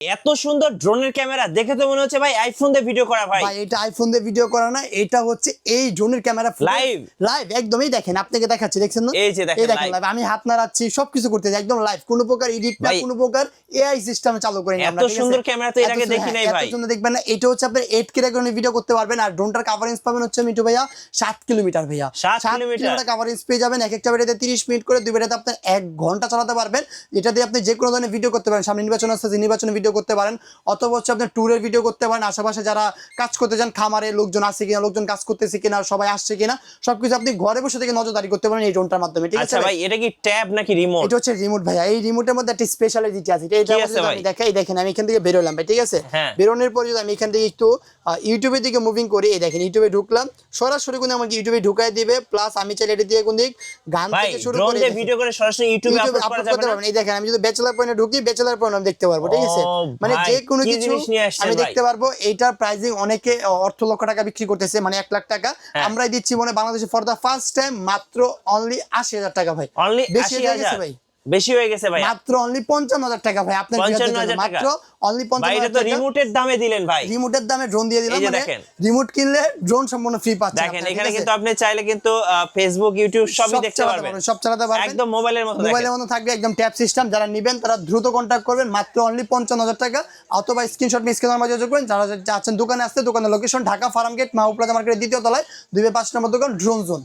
এত সুন্দর ড্রোনের ক্যামেরা দেখে তো মনে হচ্ছে ভাই আইফোন দিয়ে ভিডিও করা। ভাই এটা আইফোন দিয়ে ভিডিও করা না, এটা হচ্ছে এই ড্রোনের ক্যামেরা লাইভ লাইভ একদমই। দেখেন আপনাকে দেখাচ্ছি, দেখছেন না? এই যে দেখেন লাইভ, আমি হাত নাড়াচ্ছি, সবকিছু করতেছি একদম লাইভ, কোনো প্রকার এডিট না, কোনো প্রকার এআই সিস্টেমে চালু করি না আমরা। এত সুন্দর ক্যামেরা তো এর আগে দেখি নাই ভাই। এত সুন্দর দেখবেন না, এটা হচ্ছে আপনি 8K রেকর্ডিং ভিডিও করতে পারবেন। আর ড্রোনটার কভারেজ পাবেন হচ্ছে মিঠু ভাইয়া 7 কিলোমিটার ভাইয়া, 7 কিলোমিটার কভারেজ পেয়ে যাবেন। এক একটা ভিডিওতে 30 মিনিট করে, দুই ভিডিওতে আপনি 1 ঘন্টা চালাতে পারবেন। এটা দিয়ে আপনি যে কোনো ধরনের ভিডিও করতে পারেন, সামনে নির্বাচন আসছে, নির্বাচনের ভিডিও করতে পারেন, অথবা হচ্ছে আপনি ট্যুরের ভিডিও করতে পারেন, আশেপাশে যারা কাজ করতে যান, খামারে লোকজন আছে কিনা, লোকজন কাজ করতেছে কিনা, সবাই আসছে কিনা, সবকিছু আপনি ঘরে বসে থেকে নজরদারি করতে পারেন এই ড্রোনটার মাধ্যমে। ঠিক আছে আচ্ছা ভাই, এটা কি ট্যাব নাকি রিমোট? এটা হচ্ছে রিমোট ভাইয়া। এই রিমোটের মধ্যে একটা স্পেশালিটি আছে, এটা আমি দেখাই। দেখেন আমি এখান থেকে বের হলাম ভাই, ঠিক আছে? বেরোনোর পর যদি আমি এখান থেকে একটু ইউটিউবের দিকে মুভিং করি, এই দেখেন ইউটিউবে ঢুকলাম, সরাসরি কিন্তু আমাকে ইউটিউবে ঢুকাই দিবে। প্লাস আমি চাইলে এটা দিয়ে কোন দিক গান থেকে শুরু করে ভিডিও করে সরাসরি ইউটিউবে আপলোড করতে পারবেন। এই দেখেন আমি যদি ব্যাচেলর পয়েন্টে ঢুকি, ব্যাচেলর পয়েন্ট আমি দেখতে পারবো, ঠিক আছে? মানে যে কোনো কিছু আমি দেখতে পারবো। এইটার প্রাইসিং অনেকে অর্থ লক্ষ টাকা বিক্রি করতেছে, মানে 1 লাখ টাকা। আমরাই দিচ্ছি মনে বাংলাদেশে ফর দা ফার্স্ট টাইম মাত্র অনলি 80,000 টাকা ভাই। অনলি বেশি হয়ে গেছে ভাই, বেশি হয়ে গেছে ভাই। মাত্র অনলি 55,000 টাকা ভাই। আপনার 55,000 মাত্র অনলি 55,000 টাকা। রিমোটের দামে দিলেন ভাই, রিমোটের দামে ড্রোন দিয়ে দিলাম। মানে রিমোট কিনলে ড্রোন সম্পূর্ণ ফ্রি পাচ্ছেন। দেখেন এখানে কিন্তু আপনি চাইলে কিন্তু ফেসবুক, ইউটিউব সবই দেখতে পারবেন, সব চালাতে পারবেন, একদম মোবাইলের মতো থাকবে, একদম ট্যাব সিস্টেম। যারা নেবেন তারা দ্রুত কন্টাক্ট করবেন, মাত্র অনলি 55,000 টাকা। অথবা স্ক্রিনশট নিয়ে স্ক্রিনের মাঝে যোগ করেন। যারা যাচ্ছেন দোকানে আসতে, দোকানের লোকেশন ঢাকা ফার্ম গেট, মাহবুব প্লাজা মার্কেটের 2য় তলায় 2/5 নম্বর দোকান, ড্রোন জোন।